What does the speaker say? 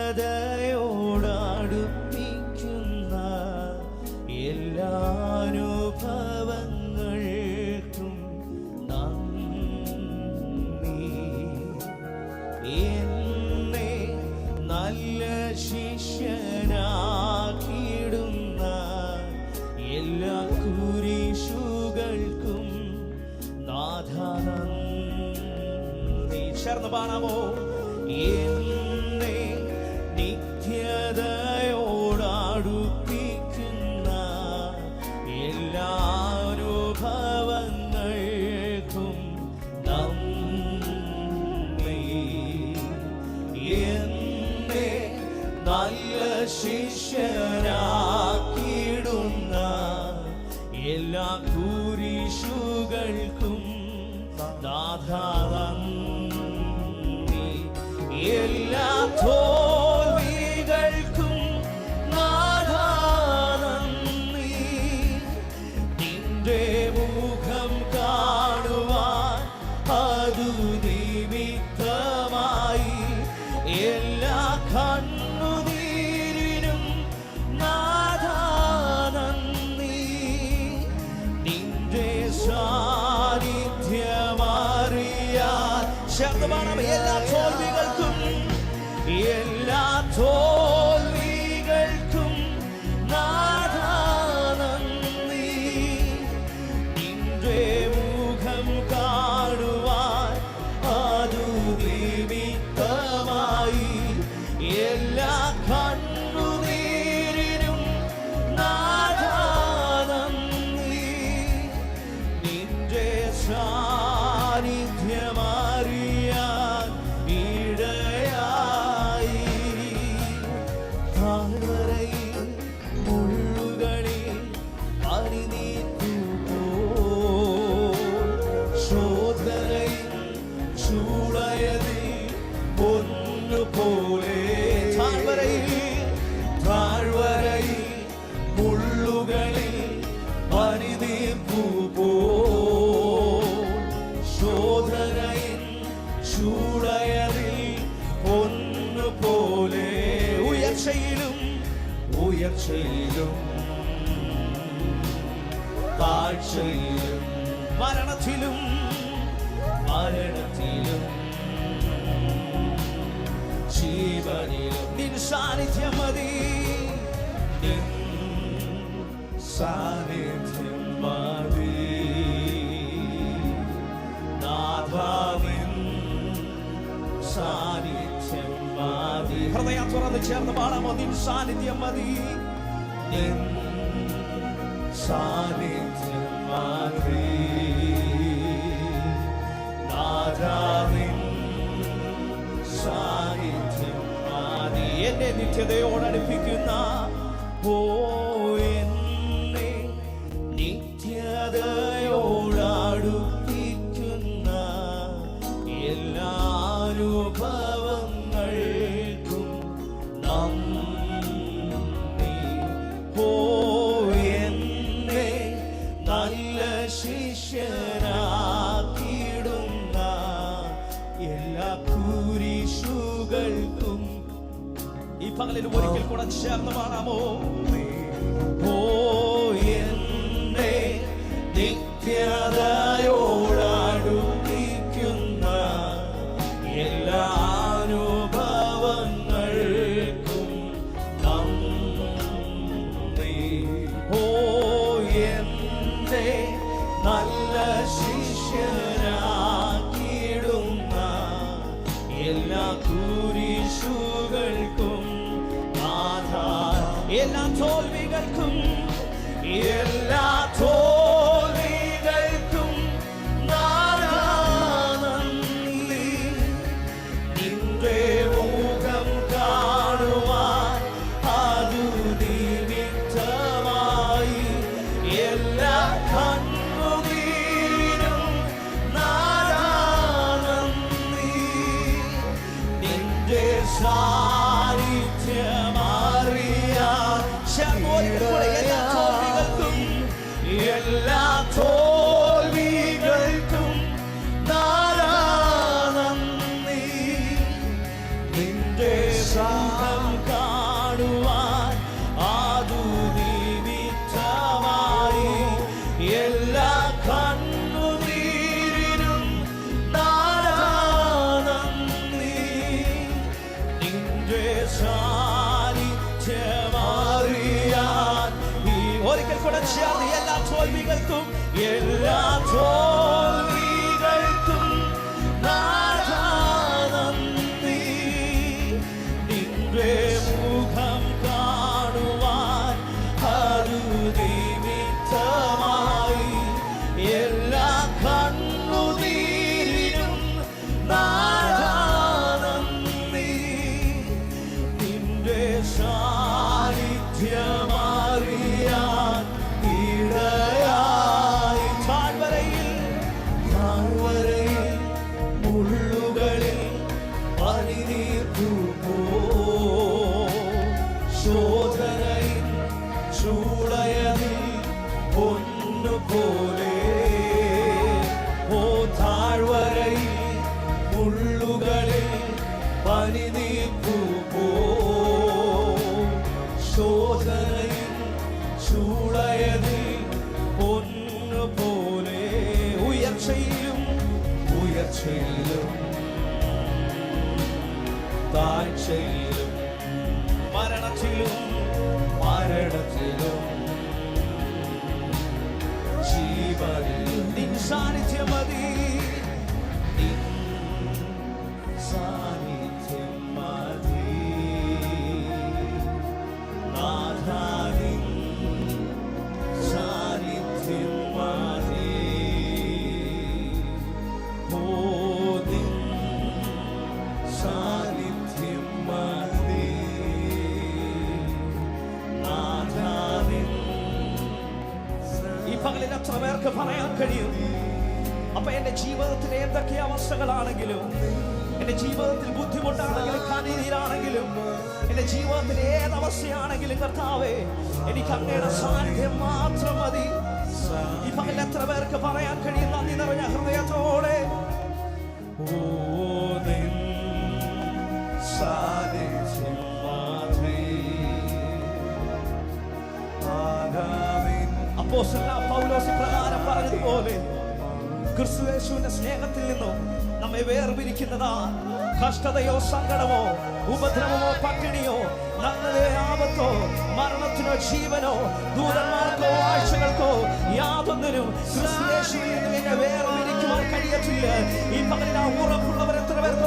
നിത്യതയോടടുപ്പിക്കുന്ന എല്ലാ അനുഭവങ്ങൾക്കും നന്ദി. എന്നെ നല്ല ശിഷ്യനാക്കിയിടുന്ന എല്ലാ കുരിശുകൾക്കും നാഥ നന്ദി. ചേർന്ന് പാടാമോ? എന്നെ നിത്യതയോടടുപ്പിക്കുന്ന എല്ലാ അനുഭവങ്ങൾക്കും നന്ദി. എന്നെ നല്ല ശിഷ്യനാക്കിയിടുന്ന എല്ലാ കുരിശുകൾക്കും നാഥ നന്ദി. എല്ലാ തോൽവികൾക്കും നാഥ നന്ദി. നിന്റെ മുഖം കാണുവാൻ അതു നിമിത്തമായി എല്ലാ കണ്ണുനീരിനും നാഥ നന്ദി. നിന്റെ സാന്നിധ്യമറിയാൻ ശബ്ദമാണ് എല്ലാ തോൽവികൾക്കും എല്ലാ തോൽവികൾക്കും നാഥ നന്ദി. നിന്റെ മുഖം കാണുവാൻ അതു നിമിത്തമായി എല്ലാ കണ്ണുനീരിനും നാഥ നന്ദി. നിന്റെ സാന്നിധ്യമറിയാൻ ഇടയായി. താഴ്വരയിൽ മുള്ളുകളിൽ പനിനീർപ്പുപോൽ ശോധനയിൽ ചൂളയതിൽ പൊന്നുപോലെ. താഴ്വരയിൽ മുള്ളുകളിൽ പനിനീർപ്പുപോൽ ശോധനയിൽ ചൂളയതിൽ പൊന്നുപോലെ. ഉയർച്ചയിലും താഴ്ചയിലും മരണത്തിലും ജീവനിലും നിൻ സാന്നിധ്യം മതി. നിൻ സാന്നിധ്യം മതി നാഥ. നിൻ സാന്നിധ്യം മതി. ഹൃദയം തുറന്ന് ചേർന്ന് പാടാമോ? നിൻ സാന്നിധ്യം മതി. നിൻ സാന്നിധ്യം മതി നാഥ. നിൻ സാന്നിധ്യം മതി. എന്നെ നിത്യതയോടടുപ്പിക്കുന്ന എന്നെ നിത്യതയോടടുപ്പിക്കുന്ന എല്ലാ അനുഭവങ്ങൾക്കും നന്ദി. എന്നെ നല്ല ശിഷ്യനാക്കിയിടുന്ന എല്ലാ കുരിശുകൾക്കും. ഈ പകലിൽ ഒരിക്കൽ കൂടെ ചേർന്ന് പാടാമോ? എന്നെ നിത്യതയോടടുപ്പിക്കുന്ന എല്ലാ അനുഭവങ്ങൾക്കും നന്ദി. എന്നെ നല്ല ശിഷ്യനാക്കിയിടുന്ന എല്ലാ കുരിശുകൾക്കും നാഥ. എല്ലാ തോൽവികൾക്കും എല്ലാ തോൽവികൾക്കും നാഥ നന്ദി. നിന്റെ മുഖം കാണുവാൻ അതു നിമിത്തമായി എല്ലാ കണ്ണുനീരിനും നാഥ നന്ദി. നിന്റെ സാന്നിധ്യമറിയാൻ എല്ലാ തോൽവികൾക്കും എല്ലാ തോൽവികൾക്കും നാഥ നന്ദി. നിന്റെ സാന്നിധ്യം ചേർന്ന് എല്ലാ തോൽവികൾക്കും നാഥാ നന്ദി. നിന്റെ മുഖം കാണുവാൻ അതു നിമിത്തമായി എല്ലാ കണ്ണുനീരിനും നാഥാ നന്ദി. നിന്റെ സാന്നിധ്യമറിയാൻ ഇടയായി. താഴ്വരയിൽ മുള്ളുകളിൽ പനിനീർപ്പോ ശോധനയിൽ ചൂളയതിൽ പൊന്നുപോലെ. ഓ താഴ്വരയിൽ മുള്ളുകളിൽ പനിനീർപ്പോ ശോധനയിൽ ചൂളയതിൽ പൊന്നുപോലെ. ഉയർച്ചയിലും താഴ്ചയിലും മരണത്തിലും ജീവനിൽ നിൻ സാന്നിധ്യം മതി. നിൻ സാന്നിധ്യം മതി. നാഥാ നിൻ സാന്നിധ്യം മതി. ഓ നിൻ സാന്നിധ്യം മതി. നാഥാ നിൻ. ഈ പകലിൽ എത്ര പേർക്ക് പറയാൻ കഴിയും, അപ്പൊ എന്റെ ജീവിതത്തിലെ എന്തൊക്കെ അവസ്ഥകളാണെങ്കിലും, എന്റെ ജീവിതത്തിൽ ബുദ്ധിമുട്ടാണെങ്കിലും കണ്ണീരാണെങ്കിലും, എന്റെ ജീവിതത്തിൽ ഏതവസ്ഥയാണെങ്കിലും കർത്താവേ, എനിക്ക് അങ്ങയുടെ സാന്നിധ്യം മാത്രം മതി. ഈ പകൽ എത്ര പേർക്ക് പറയാൻ കഴിയും നന്ദി നിറഞ്ഞ ഹൃദയത്തോടെ? ഓ നിൻ സാന്നിധ്യം മതി. അപ്പോസ്തലനായ പൗലോസ് പ്രകാരം പറഞ്ഞതുപോലെ ക്രിസ്തുയേശുവിന്റെ സ്നേഹത്തിൽ നിന്നും നമ്മെ വേർപിരിക്കുന്നതാ കഷ്ടതയോ സങ്കടമോ ഉപദ്രവമോ പട്ടിണിയോ നഗ്നതയോ ആപത്തോ മരണത്തിനോ ജീവനോ ദൂതന്മാർക്കോ ആഴ്ചകൾക്കോ യാതൊന്നിനും ക്രിസ്തുയേശുവിൽ നിന്ന് എന്നെ വേർപിരിക്കുവാൻ കഴിയത്തില്ല. ഈ പകലിൽ ആ ഉറപ്പുള്ളവർ എത്ര പേർക്ക്